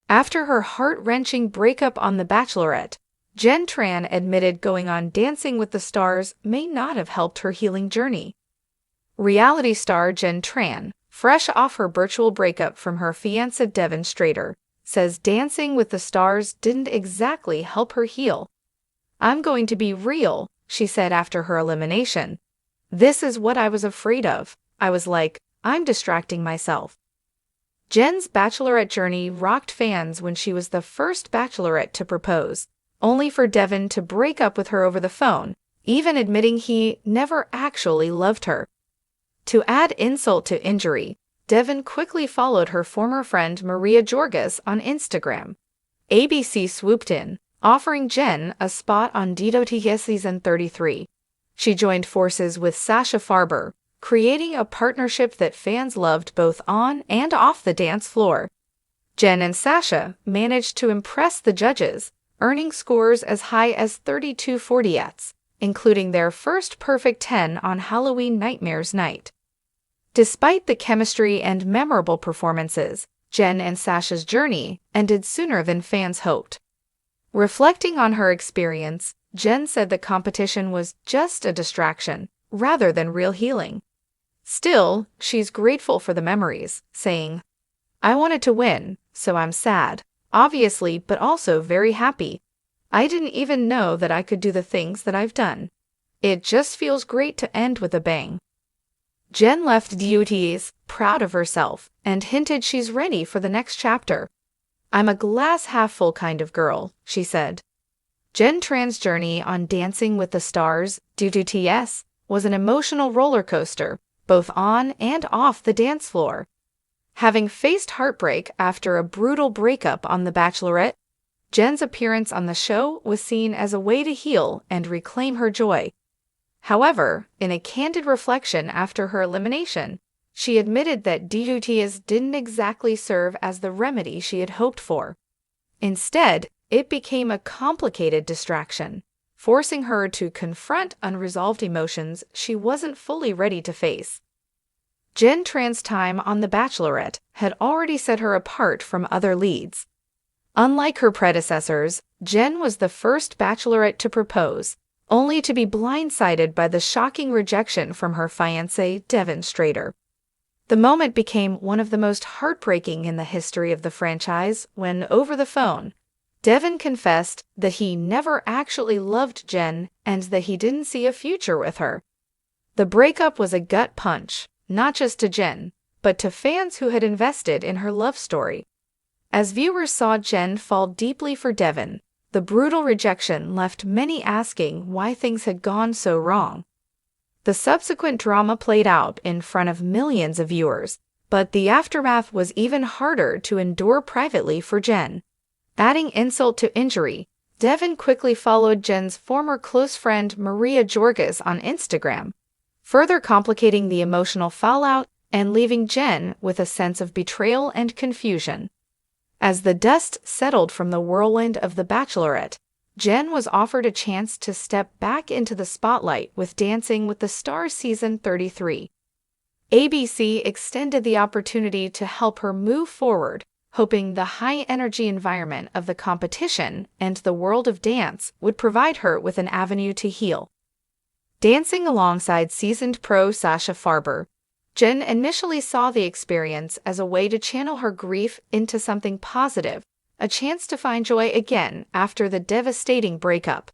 After her heart-wrenching breakup on The Bachelorette, Jenn Tran admitted going on Dancing with the Stars may not have helped her healing journey. Reality star Jenn Tran, fresh off her virtual breakup from her fiancé Devin Strader, says Dancing with the Stars didn't exactly help her heal. "I'm going to be real," she said after her elimination. "This is what I was afraid of. I was like, I'm distracting myself." Jenn's Bachelorette journey rocked fans when she was the first Bachelorette to propose, only for Devin to break up with her over the phone, even admitting he never actually loved her. To add insult to injury, Devin quickly followed her former friend Maria Jorges on Instagram. ABC swooped in, offering Jenn a spot on News.Is season 33. She joined forces with Sasha Farber, creating a partnership that fans loved both on and off the dance floor. Jenn and Sasha managed to impress the judges, earning scores as high as 32/40ths, including their first perfect 10 on Halloween Nightmares night. Despite the chemistry and memorable performances, Jenn and Sasha's journey ended sooner than fans hoped. Reflecting on her experience, Jenn said the competition was just a distraction, rather than real healing. Still, she's grateful for the memories, saying, "I wanted to win, so I'm sad, obviously, but also very happy. I didn't even know that I could do the things that I've done. It just feels great to end with a bang." Jenn left News.Is proud of herself and hinted she's ready for the next chapter. "I'm a glass-half-full kind of girl," she said. Jenn Tran's journey on Dancing with the Stars, News.Is, was an emotional roller coaster, both on and off the dance floor. Having faced heartbreak after a brutal breakup on The Bachelorette, Jenn's appearance on the show was seen as a way to heal and reclaim her joy. However, in a candid reflection after her elimination, she admitted that News.Is didn't exactly serve as the remedy she had hoped for. Instead, it became a complicated distraction, forcing her to confront unresolved emotions she wasn't fully ready to face. Jenn Tran's time on The Bachelorette had already set her apart from other leads. Unlike her predecessors, Jenn was the first Bachelorette to propose, only to be blindsided by the shocking rejection from her fiancé Devin Strader. The moment became one of the most heartbreaking in the history of the franchise when, over the phone, Devin confessed that he never actually loved Jenn and that he didn't see a future with her. The breakup was a gut punch, not just to Jenn, but to fans who had invested in her love story. As viewers saw Jenn fall deeply for Devin, the brutal rejection left many asking why things had gone so wrong. The subsequent drama played out in front of millions of viewers, but the aftermath was even harder to endure privately for Jenn. Adding insult to injury, Devin quickly followed Jenn's former close friend Maria Jorges on Instagram, further complicating the emotional fallout and leaving Jenn with a sense of betrayal and confusion. As the dust settled from the whirlwind of The Bachelorette, Jenn was offered a chance to step back into the spotlight with Dancing with the Stars season 33. ABC extended the opportunity to help her move forward, hoping the high-energy environment of the competition and the world of dance would provide her with an avenue to heal. Dancing alongside seasoned pro Sasha Farber, Jenn initially saw the experience as a way to channel her grief into something positive, a chance to find joy again after the devastating breakup.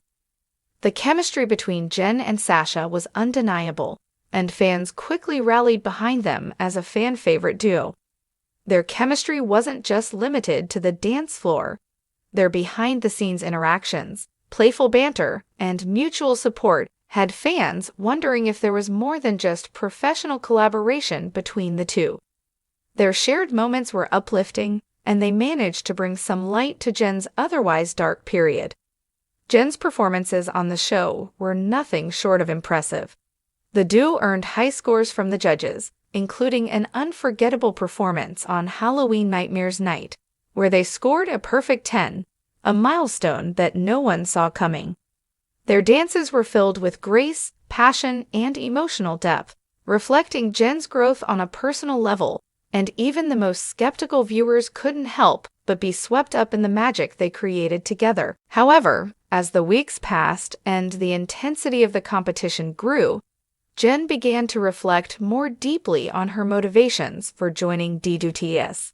The chemistry between Jenn and Sasha was undeniable, and fans quickly rallied behind them as a fan-favorite duo. Their chemistry wasn't just limited to the dance floor. Their behind-the-scenes interactions, playful banter, and mutual support had fans wondering if there was more than just professional collaboration between the two. Their shared moments were uplifting, and they managed to bring some light to Jenn's otherwise dark period. Jenn's performances on the show were nothing short of impressive. The duo earned high scores from the judges, including an unforgettable performance on Halloween Nightmares night, where they scored a perfect 10, a milestone that no one saw coming. Their dances were filled with grace, passion, and emotional depth, reflecting Jenn's growth on a personal level and even the most skeptical viewers couldn't help but be swept up in the magic they created together. However, as the weeks passed and the intensity of the competition grew, Jenn began to reflect more deeply on her motivations for joining News.Is.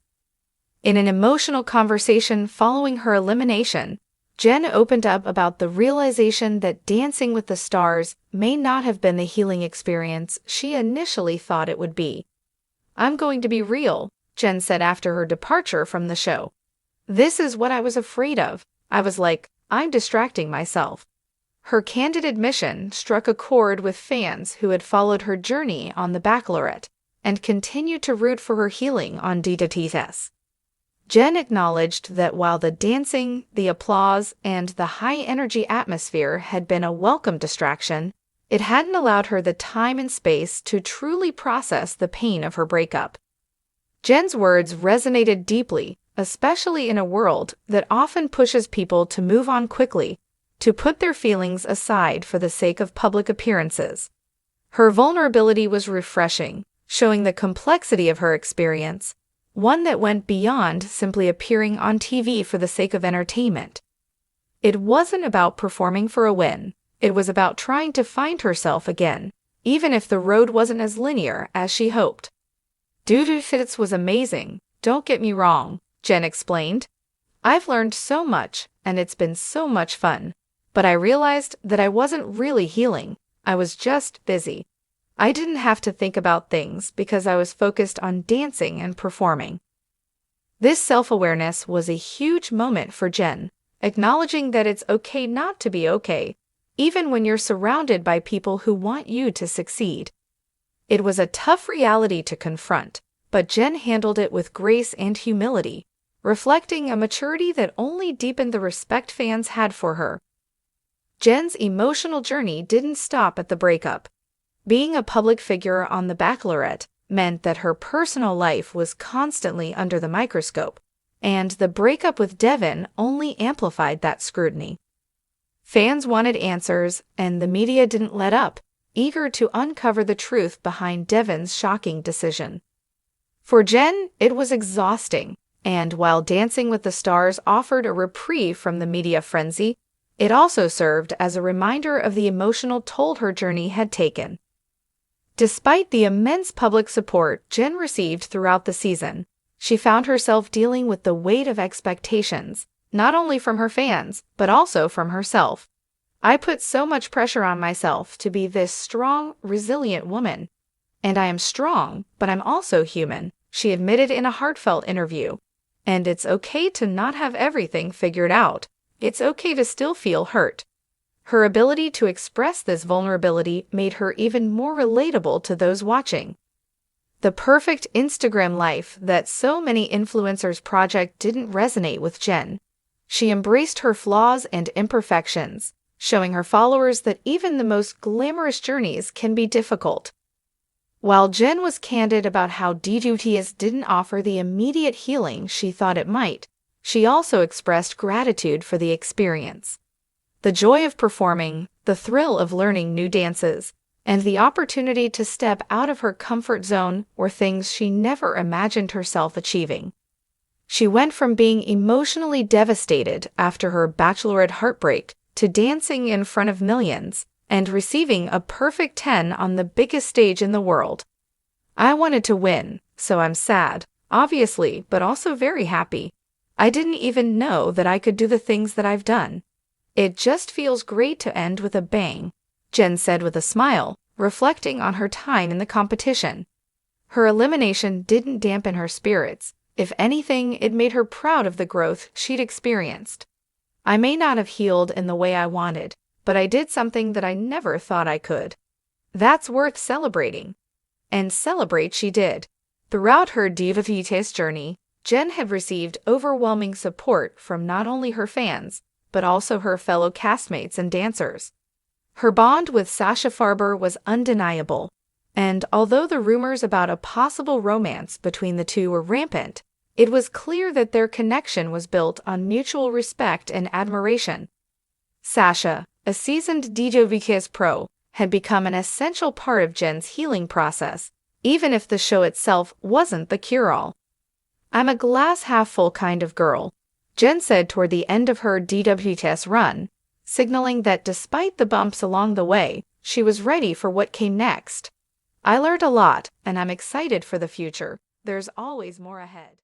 In an emotional conversation following her elimination, Jenn opened up about the realization that Dancing with the Stars may not have been the healing experience she initially thought it would be. "I'm going to be real," Jenn said after her departure from the show. "This is what I was afraid of. I was like, I'm distracting myself." Her candid admission struck a chord with fans who had followed her journey on The Bachelorette and continued to root for her healing on News.Is. Jenn acknowledged that while the dancing, the applause, and the high-energy atmosphere had been a welcome distraction, it hadn't allowed her the time and space to truly process the pain of her breakup. Jenn's words resonated deeply, especially in a world that often pushes people to move on quickly, to put their feelings aside for the sake of public appearances. Her vulnerability was refreshing, showing the complexity of her experience, one that went beyond simply appearing on TV for the sake of entertainment. It wasn't about performing for a win. It was about trying to find herself again, even if the road wasn't as linear as she hoped. News.Is was amazing, don't get me wrong, Jenn explained. "I've learned so much, and it's been so much fun. But I realized that I wasn't really healing. I was just busy. I didn't have to think about things because I was focused on dancing and performing." This self-awareness was a huge moment for Jenn, acknowledging that it's okay not to be okay, even when you're surrounded by people who want you to succeed. It was a tough reality to confront, but Jenn handled it with grace and humility, reflecting a maturity that only deepened the respect fans had for her. Jenn's emotional journey didn't stop at the breakup. Being a public figure on The Bachelorette meant that her personal life was constantly under the microscope, and the breakup with Devin only amplified that scrutiny. Fans wanted answers, and the media didn't let up, eager to uncover the truth behind Devin's shocking decision. For Jenn, it was exhausting, and while Dancing with the Stars offered a reprieve from the media frenzy, it also served as a reminder of the emotional toll her journey had taken. Despite the immense public support Jenn received throughout the season, she found herself dealing with the weight of expectations, not only from her fans, but also from herself. "I put so much pressure on myself to be this strong, resilient woman. And I am strong, but I'm also human," she admitted in a heartfelt interview. "And it's okay to not have everything figured out. It's okay to still feel hurt." Her ability to express this vulnerability made her even more relatable to those watching. The perfect Instagram life that so many influencers project didn't resonate with Jenn. She embraced her flaws and imperfections, showing her followers that even the most glamorous journeys can be difficult. While Jenn was candid about how News.Is didn't offer the immediate healing she thought it might, she also expressed gratitude for the experience. The joy of performing, the thrill of learning new dances, and the opportunity to step out of her comfort zone were things she never imagined herself achieving. She went from being emotionally devastated after her Bachelorette heartbreak to dancing in front of millions and receiving a perfect 10 on the biggest stage in the world. "I wanted to win, so I'm sad, obviously, but also very happy. I didn't even know that I could do the things that I've done. It just feels great to end with a bang," Jenn said with a smile, reflecting on her time in the competition. Her elimination didn't dampen her spirits. If anything, it made her proud of the growth she'd experienced. "I may not have healed in the way I wanted, but I did something that I never thought I could. That's worth celebrating." And celebrate she did. Throughout her News.Is journey, Jenn had received overwhelming support from not only her fans, but also her fellow castmates and dancers. Her bond with Sasha Farber was undeniable, and although the rumors about a possible romance between the two were rampant, it was clear that their connection was built on mutual respect and admiration. Sasha, a seasoned News.Is pro, had become an essential part of Jenn's healing process, even if the show itself wasn't the cure-all. "I'm a glass-half-full kind of girl," Jenn said toward the end of her DWTS run, signaling that despite the bumps along the way, she was ready for what came next. "I learned a lot, and I'm excited for the future. There's always more ahead."